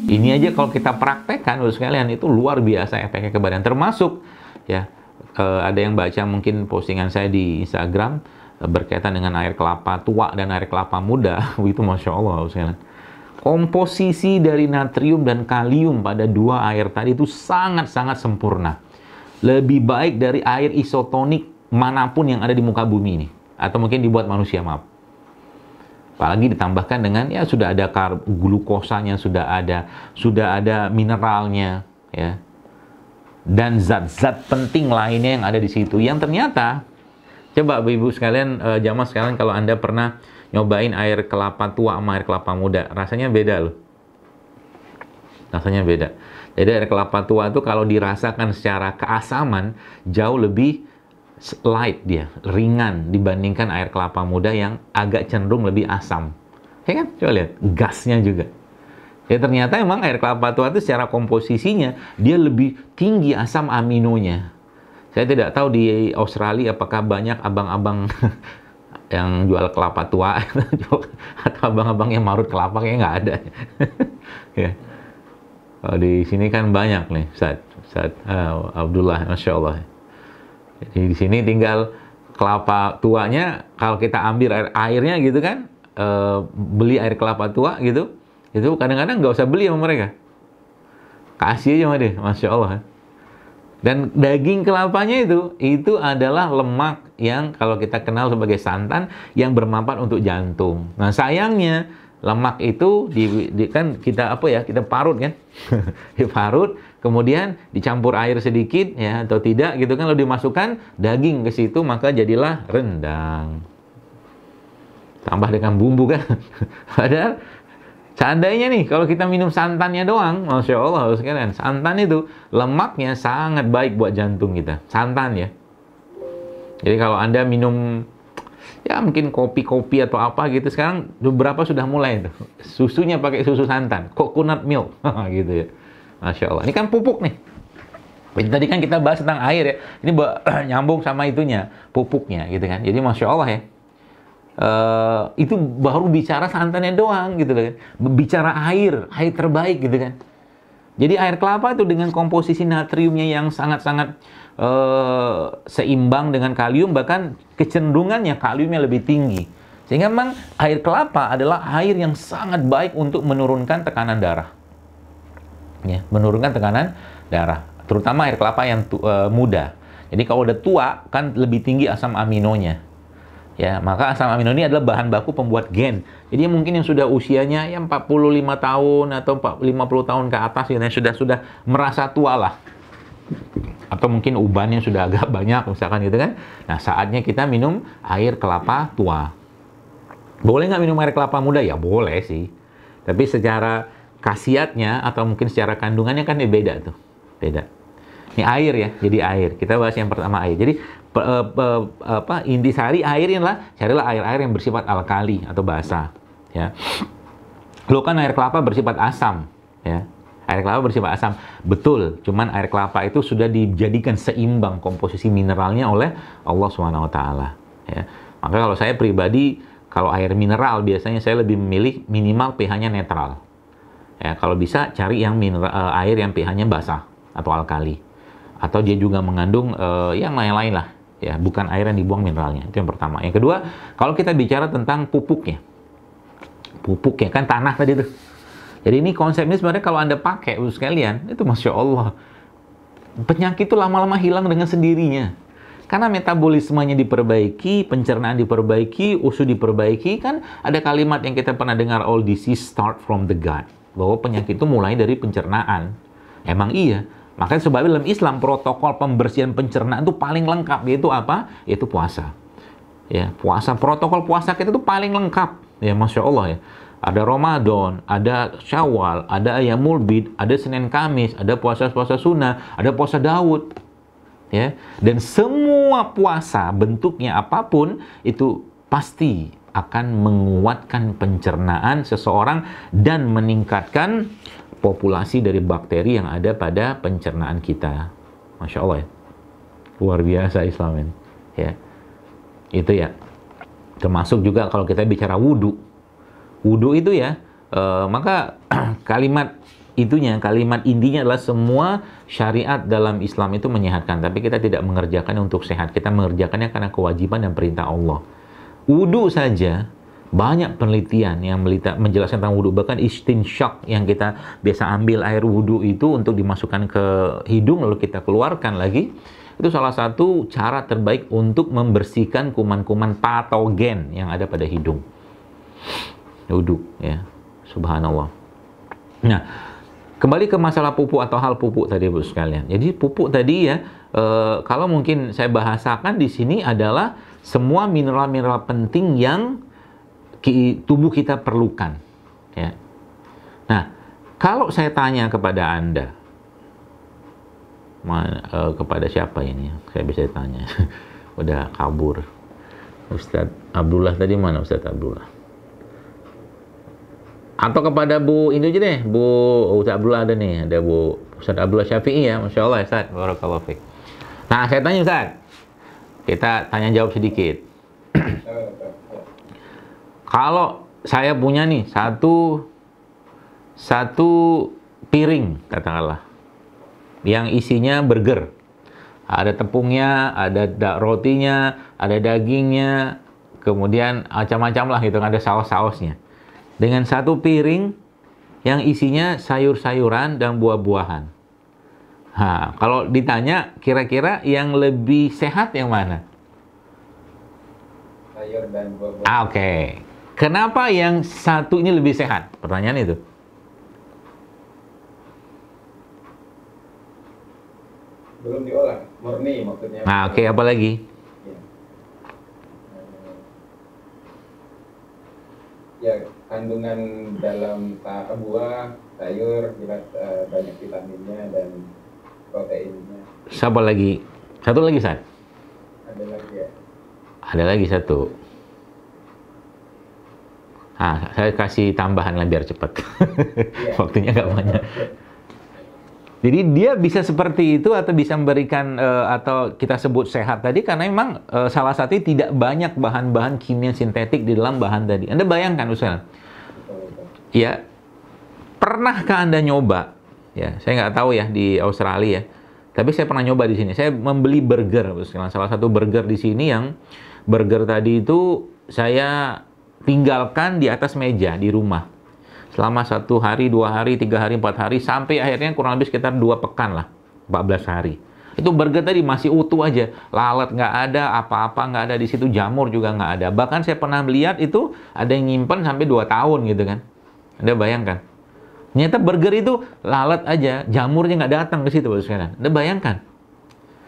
Ini aja kalau kita praktekkan, Bapak sekalian, itu luar biasa efeknya ke badan. Termasuk, ya, ada yang baca mungkin postingan saya di Instagram berkaitan dengan air kelapa tua dan air kelapa muda. Itu Masya Allah, Bapak sekalian. Komposisi dari natrium dan kalium pada dua air tadi itu sangat-sangat sempurna. Lebih baik dari air isotonik manapun yang ada di muka bumi ini. Atau mungkin dibuat manusia, maaf. Apalagi ditambahkan dengan, ya, sudah ada glukosanya, sudah ada mineralnya, ya. Dan zat-zat penting lainnya yang ada di situ. Yang ternyata, coba Ibu sekalian, jamaah sekalian, kalau Anda pernah nyobain air kelapa tua sama air kelapa muda, rasanya beda loh. Rasanya beda. Jadi air kelapa tua itu kalau dirasakan secara keasaman, jauh lebih light dia, ringan dibandingkan air kelapa muda yang agak cenderung lebih asam. Ya kan? Coba lihat, gasnya juga. Ya ternyata emang air kelapa tua itu secara komposisinya, dia lebih tinggi asam aminonya. Saya tidak tahu di Australia apakah banyak abang-abang yang jual kelapa tua atau abang-abang yang marut kelapa, kayaknya nggak ada. Ya. Kalau di sini kan banyak nih, Ustaz Abdullah, Masya Allah. Jadi di sini tinggal kelapa tuanya, kalau kita ambil airnya gitu kan, beli air kelapa tua gitu, itu kadang-kadang nggak usah beli sama mereka. Kasih aja sama dia, Masya Allah. Dan daging kelapanya itu adalah lemak yang kalau kita kenal sebagai santan yang bermanfaat untuk jantung. Nah sayangnya lemak itu kan kita kita parut kan, diparut, kemudian dicampur air sedikit ya atau tidak gitu kan, lalu dimasukkan daging ke situ, maka jadilah rendang. Tambah dengan bumbu kan. Padahal seandainya nih kalau kita minum santannya doang, Masya Allah sekalian, santan itu lemaknya sangat baik buat jantung kita. Santan ya. Jadi kalau Anda minum ya mungkin kopi-kopi atau apa gitu, sekarang beberapa sudah mulai tuh. Susunya pakai susu santan, coconut milk gitu ya. Masya Allah. Ini kan pupuk nih. Tadi kan kita bahas tentang air ya. Ini nyambung sama itunya, pupuknya gitu kan. Jadi Masya Allah ya. Itu baru bicara santannya doang gitu kan. Bicara air terbaik gitu kan. Jadi air kelapa itu dengan komposisi natriumnya yang sangat-sangat seimbang dengan kalium, bahkan kecenderungannya kaliumnya lebih tinggi. Sehingga memang air kelapa adalah air yang sangat baik untuk menurunkan tekanan darah. Ya, menurunkan tekanan darah, terutama air kelapa yang muda. Jadi kalau udah tua kan lebih tinggi asam aminonya. Ya, maka asam amino ini adalah bahan baku pembuat gen. Jadi mungkin yang sudah usianya ya 45 tahun atau 50 tahun ke atas ya, sudah merasa tua lah. Atau mungkin ubannya sudah agak banyak misalkan gitu kan. Nah, saatnya kita minum air kelapa tua. Boleh nggak minum air kelapa muda? Ya boleh sih. Tapi secara khasiatnya atau mungkin secara kandungannya kan beda tuh. Beda. Ini air ya, jadi air. Kita bahas yang pertama air. Jadi intisari air inilah, carilah air-air yang bersifat alkali atau basah. Ya. Lo kan air kelapa bersifat asam, ya. Air kelapa bersifat asam, betul. Cuman air kelapa itu sudah dijadikan seimbang komposisi mineralnya oleh Allah SWT. Ya. Maka kalau saya pribadi, kalau air mineral biasanya saya lebih memilih minimal pH-nya netral. Ya, kalau bisa cari yang air yang pH-nya basah atau alkali. Atau dia juga mengandung yang lain-lain lah. Ya, bukan air yang dibuang mineralnya. Itu yang pertama. Yang kedua, kalau kita bicara tentang pupuknya. Pupuknya kan tanah tadi tuh. Jadi ini konsepnya sebenarnya kalau Anda pakai sekalian, itu Masya Allah. Penyakit itu lama-lama hilang dengan sendirinya. Karena metabolismenya diperbaiki, pencernaan diperbaiki, usus diperbaiki. Kan ada kalimat yang kita pernah dengar, all disease start from the gut. Bahwa penyakit itu mulai dari pencernaan. Emang iya. Makanya sebabnya dalam Islam protokol pembersihan pencernaan itu paling lengkap, yaitu apa? Yaitu puasa. Ya, puasa, protokol puasa kita itu paling lengkap. Ya, Masya Allah ya. Ada Ramadan, ada Syawal, ada Ayyamul Bid, ada Senin Kamis, ada puasa-puasa sunnah, ada puasa Daud. Ya, dan semua puasa bentuknya apapun itu pasti akan menguatkan pencernaan seseorang dan meningkatkan populasi dari bakteri yang ada pada pencernaan kita. Masya Allah ya. Luar biasa Islam ini. Ya. Itu ya. Termasuk juga kalau kita bicara wudhu. Wudhu itu ya, maka kalimat itunya, kalimat intinya adalah semua syariat dalam Islam itu menyehatkan, tapi kita tidak mengerjakannya untuk sehat. Kita mengerjakannya karena kewajiban dan perintah Allah. Wudu saja, banyak penelitian yang menjelaskan tentang wudu. Bahkan istinsyak yang kita biasa ambil air wudu itu untuk dimasukkan ke hidung lalu kita keluarkan lagi. Itu salah satu cara terbaik untuk membersihkan kuman-kuman patogen yang ada pada hidung. Wudu, ya. Subhanallah. Nah, kembali ke masalah pupuk atau hal pupuk tadi, Bu sekalian. Jadi pupuk tadi ya, kalau mungkin saya bahasakan di sini adalah semua mineral-mineral penting yang tubuh kita perlukan. Ya. Nah, kalau saya tanya kepada Anda, kepada siapa ini? Saya bisa tanya. Udah kabur. Ustadz Abdullah tadi mana Ustadz Abdullah? Atau kepada Bu ini aja deh, Bu Ustadz Abdullah ada nih, ada Bu Ustadz Abdullah Syafi'i ya, Masya Allah Ustadz, barakallahu fiik. Nah, saya tanya Ustadz, kita tanya jawab sedikit. Kalau saya punya nih satu piring katakanlah, yang isinya burger, ada tepungnya, ada rotinya, ada dagingnya, kemudian macam-macam lah gitu, ada saus-sausnya. Dengan satu piring yang isinya sayur-sayuran dan buah-buahan. Nah, kalau ditanya kira-kira yang lebih sehat yang mana? Sayur dan buah-buahan. Oke. Kenapa yang satu ini lebih sehat? Pertanyaan itu. Belum diolah, murni maksudnya. Nah, oke, apa lagi? Ya, kandungan dalam buah, sayur, jelas banyak vitaminnya dan proteinnya. Siapa lagi? Satu lagi, San? Ada lagi ya? Ada lagi satu. Nah, saya kasih tambahan lah biar cepat. Iya. Waktunya nggak banyak. Jadi dia bisa seperti itu atau bisa memberikan atau kita sebut sehat tadi karena memang salah satunya tidak banyak bahan-bahan kimia sintetik di dalam bahan tadi. Anda bayangkan Ustaz, ya pernahkah Anda nyoba? Ya, saya nggak tahu ya di Australia, tapi saya pernah nyoba di sini. Saya membeli burger, salah satu burger di sini yang burger tadi itu saya tinggalkan di atas meja di rumah. Selama 1 hari, 2 hari, 3 hari, 4 hari, sampai akhirnya kurang lebih sekitar 2 pekan lah, 14 hari. Itu burger tadi masih utuh aja, lalat nggak ada, apa-apa nggak ada di situ, jamur juga nggak ada. Bahkan saya pernah melihat itu ada yang nyimpen sampai 2 tahun gitu kan. Anda bayangkan. Ternyata burger itu lalat aja, jamurnya nggak datang ke situ sekarang. Anda bayangkan.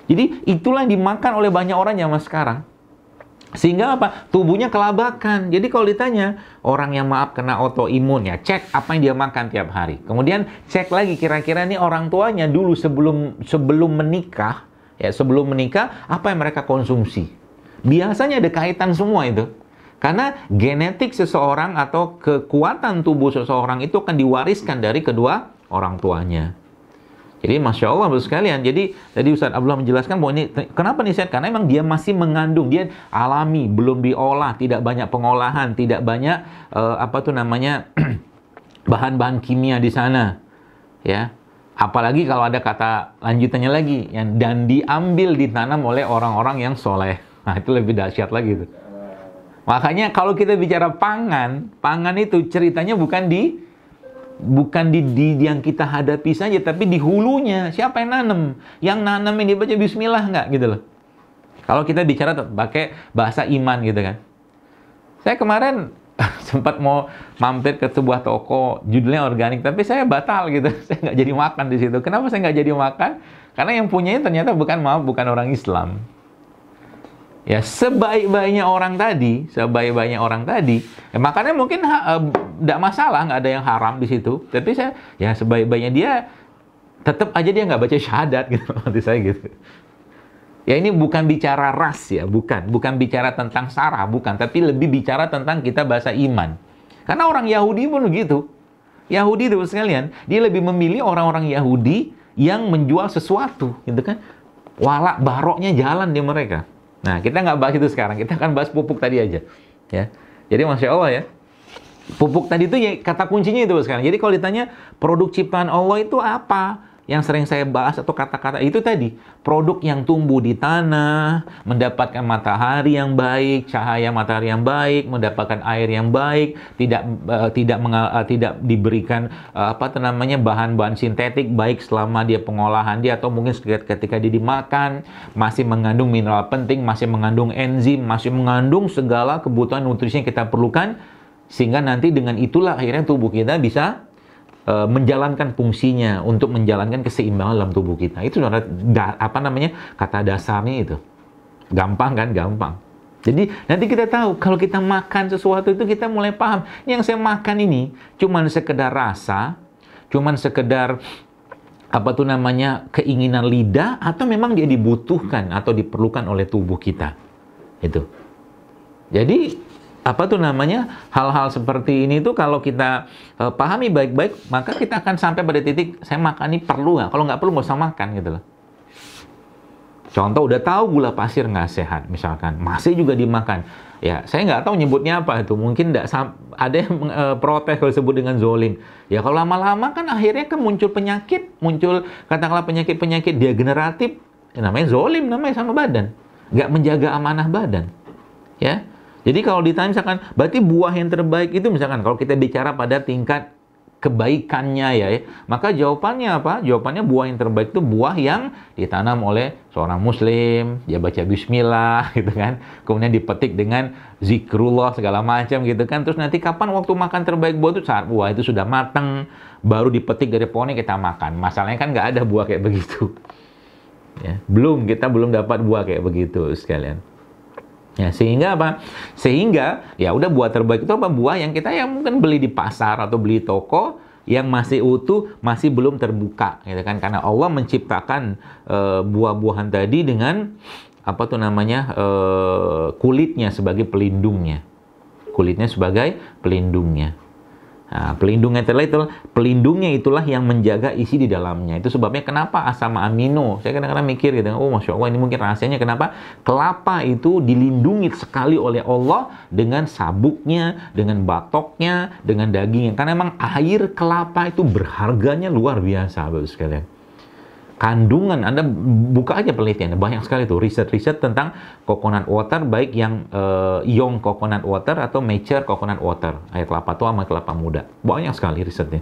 Jadi itulah yang dimakan oleh banyak orang zaman sekarang. Sehingga apa? Tubuhnya kelabakan. Jadi kalau ditanya, orang yang maaf kena autoimun ya, cek apa yang dia makan tiap hari. Kemudian cek lagi kira-kira ini orang tuanya dulu sebelum menikah, ya sebelum menikah, apa yang mereka konsumsi. Biasanya ada kaitan semua itu. Karena genetik seseorang atau kekuatan tubuh seseorang itu akan diwariskan dari kedua orang tuanya. Jadi Masya Allah Bapak sekalian. Jadi tadi Ustaz Abdullah menjelaskan bahwa ini kenapa nih sehat? Karena memang dia masih mengandung, dia alami, belum diolah, tidak banyak pengolahan, tidak banyak bahan-bahan kimia di sana. Ya. Apalagi kalau ada kata lanjutannya lagi yang dan diambil ditanam oleh orang-orang yang soleh. Nah, itu lebih dahsyat lagi itu. Makanya kalau kita bicara pangan itu ceritanya bukan di yang kita hadapi saja, tapi di hulunya. Siapa yang nanam? Yang nanam ini baca bismillah nggak gitu loh. Kalau kita bicara pakai bahasa iman gitu kan. Saya kemarin sempat mau mampir ke sebuah toko judulnya organik, tapi saya batal gitu. Saya nggak jadi makan di situ. Kenapa saya nggak jadi makan? Karena yang punyanya ternyata bukan orang Islam. Ya, sebaik-baiknya orang tadi, ya, makanya mungkin tidak masalah, nggak ada yang haram di situ. Tapi saya, ya sebaik-baiknya dia, tetap aja dia nggak baca syahadat gitu, maksud saya gitu. Ya ini bukan bicara ras ya, bukan bicara tentang sarah, bukan, tapi lebih bicara tentang kita bahasa iman. Karena orang Yahudi pun begitu. Yahudi itu sekalian, dia lebih memilih orang-orang Yahudi yang menjual sesuatu, gitu kan? Walak baroknya jalan di mereka. Nah, kita nggak bahas itu sekarang. Kita akan bahas pupuk tadi aja. Ya. Jadi, Masya Allah ya. Pupuk tadi itu ya kata kuncinya itu sekarang. Jadi kalau ditanya produk ciptaan Allah itu apa? Yang sering saya bahas atau kata-kata itu tadi, produk yang tumbuh di tanah, mendapatkan matahari yang baik, cahaya matahari yang baik, mendapatkan air yang baik, tidak diberikan bahan-bahan sintetik baik selama dia pengolahan dia atau mungkin ketika dia dimakan masih mengandung mineral penting, masih mengandung enzim, masih mengandung segala kebutuhan nutrisi yang kita perlukan, sehingga nanti dengan itulah akhirnya tubuh kita bisa menjalankan fungsinya untuk menjalankan keseimbangan dalam tubuh kita. Itu kata dasarnya itu. Gampang kan? Gampang. Jadi nanti kita tahu kalau kita makan sesuatu itu kita mulai paham. Yang saya makan ini cuman sekedar rasa, cuman sekedar keinginan lidah, atau memang dia dibutuhkan atau diperlukan oleh tubuh kita. Itu. Jadi hal-hal seperti ini tuh kalau kita pahami baik-baik, maka kita akan sampai pada titik saya makan ini perlu nggak? Kalau nggak perlu nggak usah makan gitu loh. Contoh, udah tahu gula pasir nggak sehat misalkan, masih juga dimakan. Ya, saya nggak tahu nyebutnya apa itu. Mungkin ada yang protes kalau disebut dengan zolim. Ya kalau lama-lama kan akhirnya kan muncul penyakit, katakanlah penyakit-penyakit degeneratif. Ya, namanya zolim, namanya sama badan. Nggak menjaga amanah badan. Ya. Jadi kalau ditanya misalkan, berarti buah yang terbaik itu misalkan kalau kita bicara pada tingkat kebaikannya ya, maka jawabannya apa? Jawabannya buah yang terbaik itu buah yang ditanam oleh seorang muslim, dia baca bismillah gitu kan, kemudian dipetik dengan zikrullah segala macam gitu kan, terus nanti kapan waktu makan terbaik buah itu saat buah itu sudah matang, baru dipetik dari pohonnya kita makan. Masalahnya kan nggak ada buah kayak begitu. Ya, kita belum dapat buah kayak begitu sekalian. Ya, sehingga apa? Sehingga ya udah buah terbaik itu apa? Buah yang kita yang mungkin beli di pasar atau beli toko yang masih utuh, masih belum terbuka, gitu kan? Karena Allah menciptakan buah-buahan tadi dengan kulitnya sebagai pelindungnya. Kulitnya sebagai pelindungnya. Nah, pelindungnya itulah yang menjaga isi di dalamnya. Itu sebabnya kenapa asam amino. Saya kadang-kadang mikir gitu, oh Masya Allah, ini mungkin rahasianya kenapa kelapa itu dilindungi sekali oleh Allah dengan sabuknya, dengan batoknya, dengan dagingnya. Karena memang air kelapa itu berharganya luar biasa, Bapak sekalian. Kandungan, Anda buka aja penelitian, banyak sekali tuh riset-riset tentang coconut water, baik yang young coconut water atau mature coconut water, air kelapa tua sama kelapa muda. Banyak sekali risetnya.